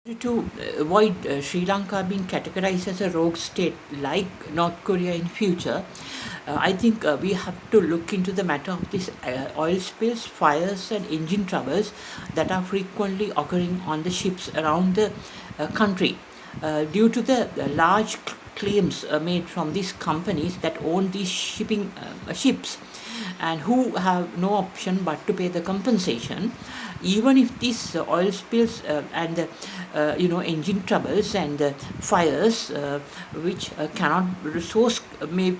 To avoid Sri Lanka being categorized as a rogue state like North Korea in future, I think we have to look into the matter of these oil spills, fires, and engine troubles that are frequently occurring on the ships around the country due to the large claims made from these companies that own these shipping ships and who have no option but to pay the compensation even if these oil spills and engine troubles and fires which cannot source may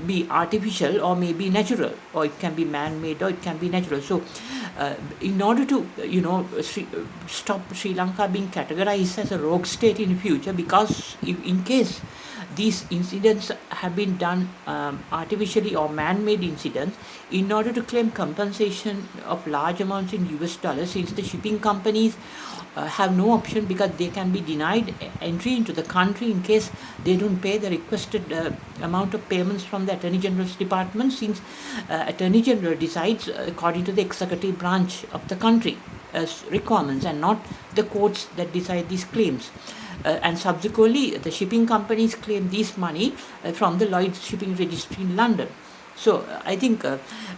be artificial or may be natural, or it can be man-made or it can be natural. So in order to stop Sri Lanka being categorized as a rogue state in the future, because if, in case these incidents have been done artificially or man-made incidents, in order to claim compensation of large amounts in US dollars, since the shipping companies have no option because they can be denied entry into the country in case they don't pay the requested amount of payments from the Attorney General's department, since Attorney General decides according to the executive branch of the country as requirements and not the courts that decide these claims. And subsequently, the shipping companies claim this money from the Lloyds Shipping Registry in London. So I think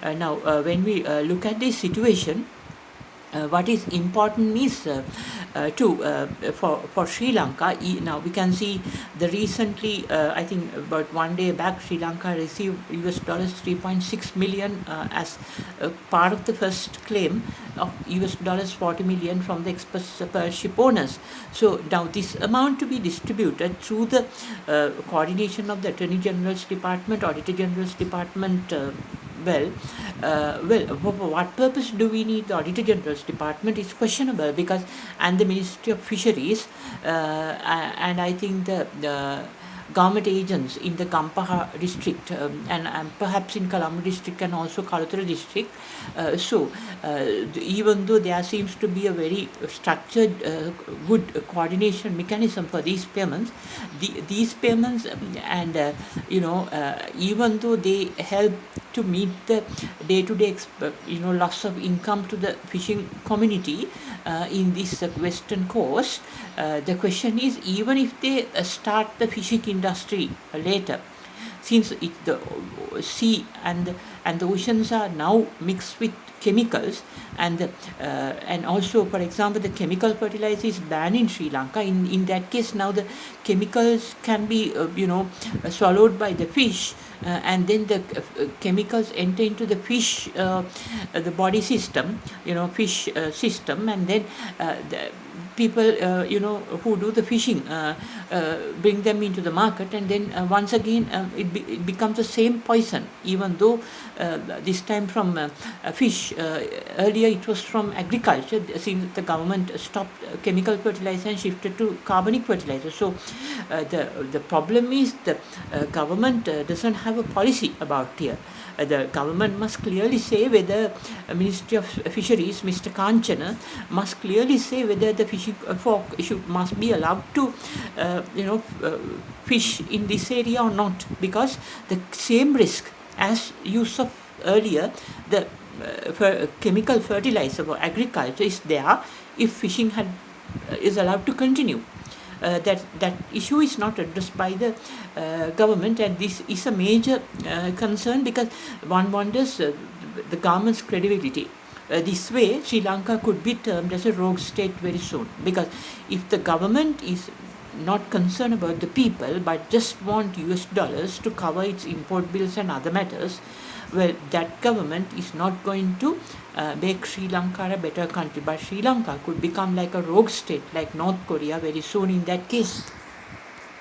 now when we look at this situation, what is important is for Sri Lanka. Now we can see the recently, I think about one day back, Sri Lanka received US dollars 3.6 million as part of the first claim of US dollars 40 million from the express ship owners. So now this amount to be distributed through the coordination of the Attorney General's Department, Auditor General's Department. For what purpose do we need the Auditor General's Department is questionable, because and the Ministry of Fisheries and I think the government agents in the Gampaha district and perhaps in Colombo district and also Kalatura district. Even though there seems to be a very structured, good coordination mechanism for these payments, these payments and even though they help to meet the day-to-day loss of income to the fishing community in this western coast, the question is, even if they start the fishing industry later, since the sea and the oceans are now mixed with chemicals, and also, for example, the chemical fertilizer is banned in Sri Lanka. In that case, now the chemicals can be swallowed by the fish, and then the chemicals enter into the fish the body system, fish system, and then the people who do the fishing bring them into the market, and then once again it becomes the same poison, even though this time from fish. Earlier it was from agriculture, since the government stopped chemical fertilizer and shifted to carbonic fertilizer. So the problem is the government doesn't have a policy about here. The government must clearly say whether Ministry of Fisheries, Mr. Kanchana, must clearly say whether the fishing folk must be allowed to fish in this area or not, because the same risk as use of earlier the chemical fertilizer for agriculture is there if fishing is allowed to continue. That issue is not addressed by the government, and this is a major concern, because one wonders the government's credibility. This way, Sri Lanka could be termed as a rogue state very soon, because if the government is not concerned about the people but just want US dollars to cover its import bills and other matters, well, that government is not going to make Sri Lanka a better country, but Sri Lanka could become like a rogue state like North Korea very soon in that case.